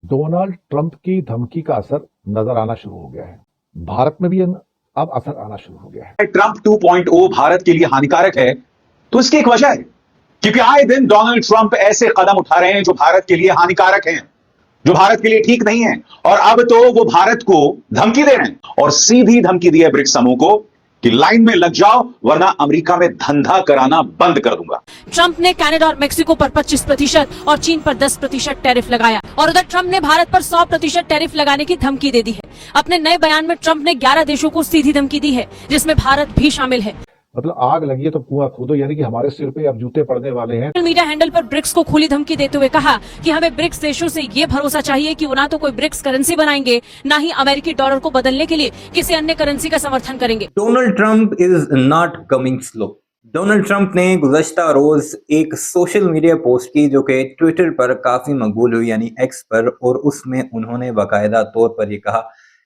Donald Trump की धमकी का असर नजर आना शुरू हो गया है। भारत में भी अब असर आना शुरू हो गया है। ट्रंप 2.0 भारत के लिए हानिकारक है, तो इसकी एक वजह है, क्योंकि आए दिन डोनाल्ड ट्रंप ऐसे कदम उठा रहे हैं जो भारत के लिए हानिकारक हैं, जो भारत के लिए ठीक नहीं है। और अब तो वो भारत को धमकी दे रहे हैं और सीधी धमकी दी है ब्रिक्स समूह को कि लाइन में लग जाओ वरना अमेरिका में धंधा कराना बंद कर दूंगा। ट्रंप ने कनाडा और मेक्सिको पर 25% और चीन पर 10% टैरिफ लगाया और उधर ट्रंप ने भारत पर 100% टैरिफ लगाने की धमकी दे दी है। अपने नए बयान में ट्रंप ने 11 देशों को सीधी धमकी दी है, जिसमें भारत भी शामिल है। मतलब आग लगी है तो कुआं खोदो, यानी कि हमारे सिर पे अब जूते पड़ने वाले हैं। मीडिया हैंडल पर ब्रिक्स को खुली धमकी देते हुए कहा कि हमें ब्रिक्स देशों से ये भरोसा चाहिए कि वो ना तो कोई ब्रिक्स करेंसी बनाएंगे, ना ही अमेरिकी डॉलर को बदलने के लिए किसी अन्य करेंसी का समर्थन करेंगे। Donald Trump is not coming slow. Donald Trump ने गुज़श्ता रोज एक सोशल मीडिया पोस्ट की जो कि ट्विटर पर काफी मकबूल हुई, यानी एक्स पर, और उसमें उन्होंने बाकायदा तौर पर यह कहा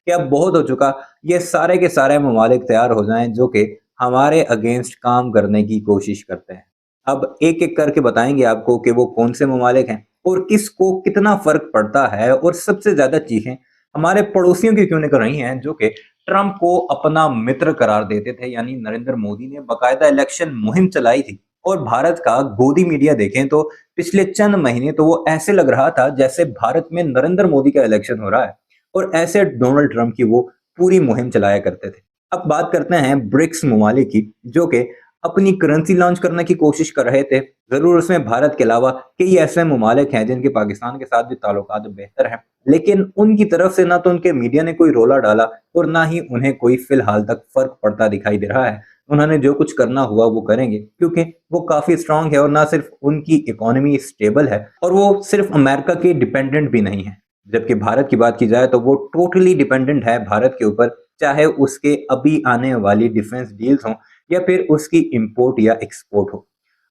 कि अब बहुत हो चुका, ये सारे के सारे ममालिक तैयार हो जाएं जो कि हमारे अगेंस्ट काम करने की कोशिश करते हैं। अब एक एक करके बताएंगे आपको कि वो कौन से ममालिक हैं और किसको कितना फर्क पड़ता है, और सबसे ज्यादा चीजें हमारे पड़ोसियों की क्यों निकल रही हैं जो कि ट्रंप को अपना मित्र करार देते थे। यानी नरेंद्र मोदी ने बाकायदा इलेक्शन मुहिम चलाई थी और भारत का गोदी मीडिया देखें तो पिछले चंद महीने तो वो ऐसे लग रहा था जैसे भारत में नरेंद्र मोदी का इलेक्शन हो रहा है, और ऐसे डोनाल्ड ट्रंप की वो पूरी मुहिम चलाया करते थे। अब बात करते हैं ब्रिक्स ममालिक की जो कि अपनी करेंसी लॉन्च करने की कोशिश कर रहे थे। जरूर उसमें भारत के अलावा कई ऐसे ममालिक हैं जिनके पाकिस्तान के साथ भी ताल्लुकात बेहतर हैं, लेकिन उनकी तरफ से ना तो उनके मीडिया ने कोई रोला डाला और ना ही उन्हें कोई फिलहाल तक फर्क पड़ता दिखाई दे रहा है। उन्होंने जो कुछ करना हुआ वो करेंगे, क्योंकि वो काफी स्ट्रांग है और ना सिर्फ उनकी इकोनॉमी स्टेबल है और वो सिर्फ अमेरिका के डिपेंडेंट भी नहीं है। जबकि भारत की बात की जाए तो वो टोटली डिपेंडेंट है भारत के ऊपर, चाहे उसके अभी आने वाली डिफेंस डील्स हों या फिर उसकी इंपोर्ट या एक्सपोर्ट हो।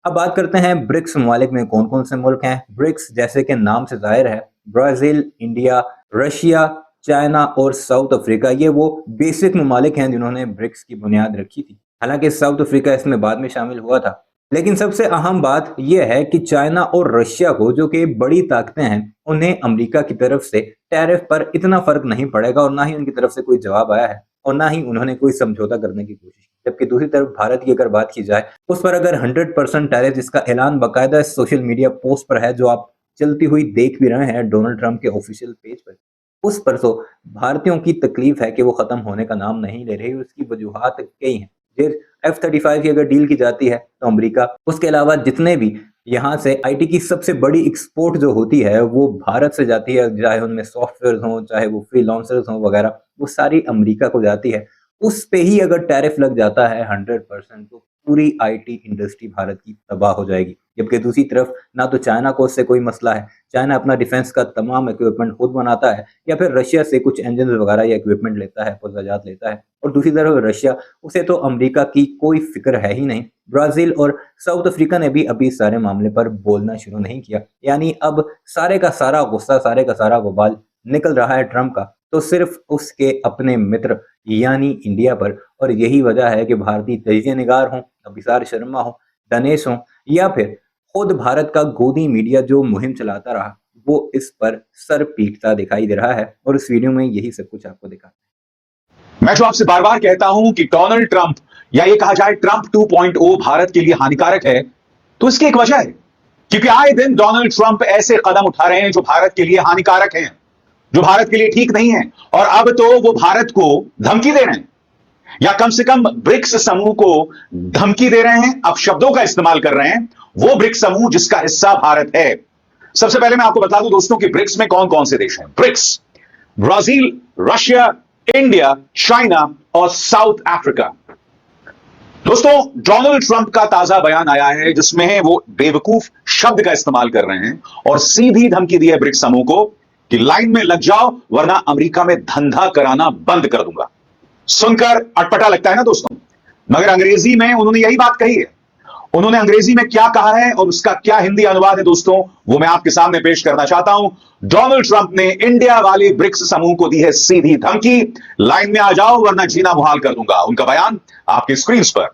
अब बात करते हैं ब्रिक्स ममालिक में कौन कौन से मुल्क हैं। ब्रिक्स जैसे कि नाम से जाहिर है, ब्राजील, इंडिया, रशिया, चाइना और साउथ अफ्रीका, ये वो बेसिक ममालिक हैं जिन्होंने ब्रिक्स की बुनियाद रखी थी। हालांकि साउथ अफ्रीका इसमें बाद में शामिल हुआ था, लेकिन सबसे अहम बात यह है कि चाइना और रशिया को, जो कि बड़ी ताकतें हैं, उन्हें अमेरिका की तरफ से टैरिफ पर इतना फर्क नहीं पड़ेगा और ना ही उनकी तरफ से कोई जवाब आया है और ना ही उन्होंने कोई समझौता करने की कोशिश की। जबकि दूसरी तरफ भारत की अगर बात की जाए, उस पर अगर 100% टैरिफ, जिसका ऐलान बाकायदा सोशल मीडिया पोस्ट पर है जो आप चलती हुई देख भी रहे हैं डोनाल्ड ट्रंप के ऑफिशियल पेज पर, उस पर तो भारतीयों की तकलीफ है कि वो खत्म होने का नाम नहीं ले रही। उसकी वजूहात कई हैं। F-35 की अगर डील की जाती है तो अमेरिका, उसके अलावा जितने भी यहाँ से आईटी की सबसे बड़ी एक्सपोर्ट जो होती है वो भारत से जाती है, चाहे उनमें सॉफ्टवेयर हों, चाहे वो फ्रीलांसर्स हों वगैरह, वो सारी अमेरिका को जाती है। उस पे ही अगर टैरिफ लग जाता है 100%, तो पूरी आईटी इंडस्ट्री भारत की तबाह हो जाएगी। जबकि दूसरी तरफ ना तो चाइना को उससे कोई मसला है, चाइना अपना डिफेंस का तमाम इक्विपमेंट खुद बनाता है या फिर रशिया से कुछ इंजन वगैरह या इक्विपमेंट लेता है, पुर्जाजात लेता है, और दूसरी तरफ रशिया, उसे तो अमेरिका की कोई फिक्र है ही नहीं। ब्राजील और साउथ अफ्रीका ने भी अभी इस सारे मामले पर बोलना शुरू नहीं किया। यानी अब सारे का सारा गुस्सा, सारे का सारा वबाल निकल रहा है ट्रंप का तो सिर्फ उसके अपने मित्र यानी इंडिया पर, और यही वजह है कि भारतीय तजिए निगार हों, अभिसार शर्मा हो, दिनेश हो, या फिर खुद भारत का गोदी मीडिया जो मुहिम चलाता रहा, वो इस पर सर पीटता दिखाई दे रहा है। और इस वीडियो में यही सब कुछ आपको दिखाते हैं। मैं जो आपसे बार बार कहता हूं कि डोनाल्ड ट्रंप, या ये कहा जाए ट्रंप 2.0 भारत के लिए हानिकारक है, तो इसकी एक वजह है, क्योंकि आए दिन डोनाल्ड ट्रंप ऐसे कदम उठा रहे हैं जो भारत के लिए हानिकारक हैं, जो भारत के लिए ठीक नहीं है। और अब तो वो भारत को धमकी दे रहे हैं, या कम से कम ब्रिक्स समूह को धमकी दे रहे हैं, अब शब्दों का इस्तेमाल कर रहे हैं, वो ब्रिक्स समूह जिसका हिस्सा भारत है। सबसे पहले मैं आपको बता दूं दोस्तों कि ब्रिक्स में कौन कौन से देश हैं। BRICS, Brazil, Russia, India, China और साउथ अफ्रीका। दोस्तों, डोनाल्ड ट्रंप का ताजा बयान आया है जिसमें वो बेवकूफ शब्द का इस्तेमाल कर रहे हैं और सीधी धमकी दी है ब्रिक्स समूह को कि लाइन में लग जाओ वरना अमेरिका में धंधा कराना बंद कर दूंगा। सुनकर अटपटा लगता है ना दोस्तों, मगर अंग्रेजी में उन्होंने यही बात कही है। उन्होंने अंग्रेजी में क्या कहा है और उसका क्या हिंदी अनुवाद है दोस्तों, वो मैं आपके सामने पेश करना चाहता हूं। डोनाल्ड ट्रंप ने इंडिया वाले ब्रिक्स समूह को दी है सीधी धमकी, लाइन में आ जाओ वरना जीना मुहाल कर दूंगा। उनका बयान आपकी स्क्रीन पर।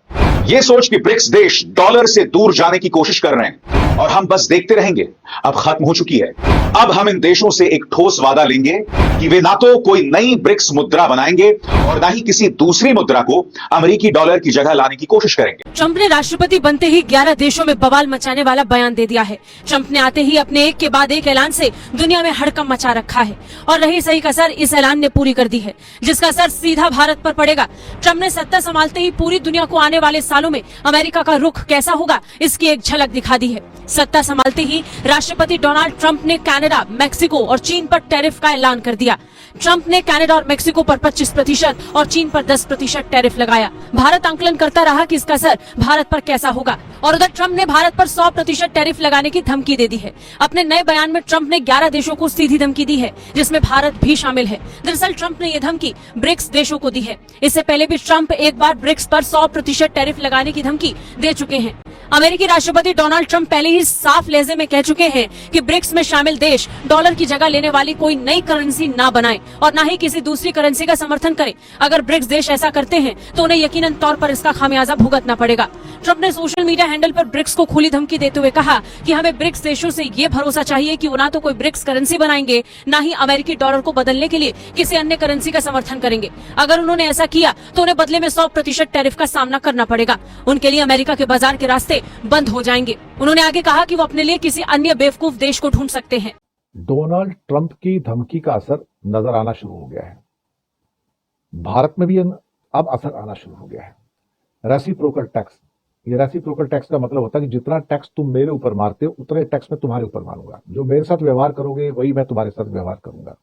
यह सोच कि ब्रिक्स देश डॉलर से दूर जाने की कोशिश कर रहे हैं और हम बस देखते रहेंगे। अब खत्म हो चुकी है। अब हम इन देशों से एक ठोस वादा लेंगे कि वे ना तो कोई नई ब्रिक्स मुद्रा बनाएंगे और ना ही किसी दूसरी मुद्रा को अमेरिकी डॉलर की जगह लाने की कोशिश करेंगे। ट्रंप ने राष्ट्रपति बनते ही 11 देशों में बवाल मचाने वाला बयान दे दिया है। ट्रंप ने आते ही अपने एक के बाद एक ऐलान से दुनिया में हड़कंप मचा रखा है और रही सही कसर इस ऐलान ने पूरी कर दी है, जिसका असर सीधा भारत पर पड़ेगा। ट्रंप ने सत्ता संभालते ही पूरी दुनिया को आने वाले सालों में अमेरिका का रुख कैसा होगा इसकी एक झलक दिखा दी है। सत्ता संभालते ही राष्ट्रपति डोनाल्ड ट्रंप ने कनाडा, मेक्सिको और चीन पर टैरिफ का ऐलान कर दिया। ट्रंप ने कनाडा और मेक्सिको पर 25% और चीन पर 10% टैरिफ लगाया। भारत आंकलन करता रहा कि इसका असर भारत पर कैसा होगा और उधर ट्रंप ने भारत पर 100% टैरिफ लगाने की धमकी दे दी है। अपने नए बयान में ट्रंप ने 11 देशों को सीधी धमकी दी है, जिसमें भारत भी शामिल है। दरअसल ट्रंप ने यह धमकी ब्रिक्स देशों को दी है। इससे पहले भी ट्रंप एक बार ब्रिक्स पर 100% टैरिफ लगाने की धमकी दे चुके हैं। अमेरिकी राष्ट्रपति डोनाल्ड ट्रंप पहले ही साफ लहजे में कह चुके हैं कि ब्रिक्स में शामिल देश डॉलर की जगह लेने वाली कोई नई करेंसी ना बनाएं और ना ही किसी दूसरी करेंसी का समर्थन करें। अगर ब्रिक्स देश ऐसा करते हैं तो उन्हें यकीनन तौर पर इसका खामियाजा भुगतना पड़ेगा। ट्रंप ने सोशल मीडिया हैंडल पर ब्रिक्स को खुली धमकी देते हुए कहा कि हमें ब्रिक्स देशों से ये भरोसा चाहिए कि वो ना तो कोई ब्रिक्स करेंसी बनाएंगे, ना ही अमेरिकी डॉलर को बदलने के लिए किसी अन्य करेंसी का समर्थन करेंगे। अगर उन्होंने ऐसा किया तो उन्हें बदले में 100% टैरिफ का सामना करना पड़ेगा। उनके लिए अमेरिका के बाजार के रास्ते बंद हो जाएंगे। उन्होंने आगे कहा कि वो अपने लिए किसी अन्य बेवकूफ देश को ढूंढ सकते हैं। डोनाल्ड ट्रंप की धमकी का असर नजर आना शुरू हो गया है। भारत में भी अब असर आना शुरू हो गया है। रेसिप्रोकल टैक्स, ये रेसिप्रोकल टैक्स का मतलब होता है कि जितना टैक्स तुम मेरे ऊपर मारते हो उतने टैक्स मैं तुम्हारे ऊपर मारूंगा। जो मेरे साथ व्यवहार करोगे वही मैं तुम्हारे साथ व्यवहार करूंगा।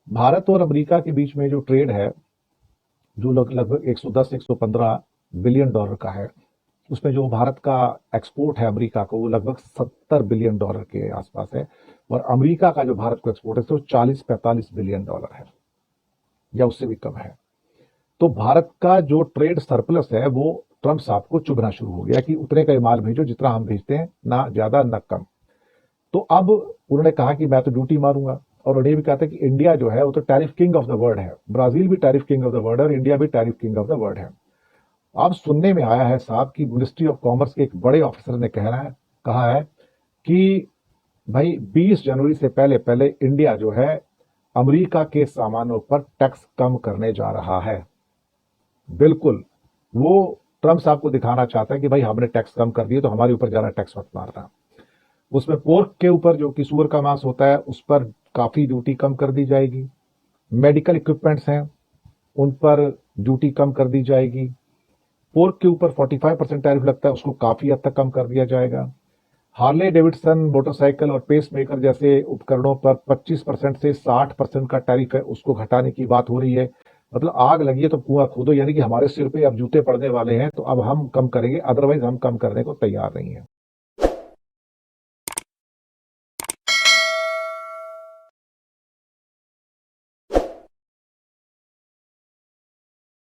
भारत और अमेरिका के बीच में जो ट्रेड है, जो लगभग 110-115 बिलियन डॉलर का है, उसमें जो भारत का एक्सपोर्ट है अमेरिका को वो लगभग 70 बिलियन डॉलर के आसपास है और अमेरिका का जो भारत को एक्सपोर्ट है तो 40-45 बिलियन डॉलर है या उससे भी कम है। तो भारत का जो ट्रेड सरप्लस है वो ट्रंप साहब को चुभना शुरू हो गया कि उतने का माल भेजो जितना हम भेजते हैं, ना ज्यादा ना कम। तो अब उन्होंने कहा कि मैं तो ड्यूटी मारूंगा और उन्हें भी कहा था कि इंडिया जो है वो तो tariff king of the world है। ब्राजील भी tariff king of the world है और इंडिया भी tariff king of the world है। अब सुनने में आया है साहब कि मिनिस्ट्री ऑफ कॉमर्स के एक बड़े ऑफिसर ने कहा है कि भाई 20 जनवरी से पहले इंडिया जो है अमेरिका के सामानों पर टैक्स कम करने जा रहा है। बिल्कुल वो ट्रंप साहब को दिखाना चाहता है कि भाई हमने टैक्स कम कर दिए तो हमारे ऊपर ज्यादा टैक्स मत मारना। उसमें पोर्क के ऊपर जो कि सूअर का मांस होता है उस पर काफी ड्यूटी कम कर दी जाएगी। मेडिकल इक्विपमेंट्स हैं उन पर ड्यूटी कम कर दी जाएगी। पोर्क के ऊपर 45% टैरिफ लगता है, उसको काफी हद तक कम कर दिया जाएगा। हार्ले डेविडसन मोटरसाइकिल और पेस मेकर जैसे उपकरणों पर 25% से 60% का टैरिफ है, उसको घटाने की बात हो रही है। मतलब आग लगी है तो कुआं खोदो, यानी कि हमारे सिर पे अब जूते पड़ने वाले हैं तो अब हम कम करेंगे, अदरवाइज हम कम करने को तैयार नहीं है।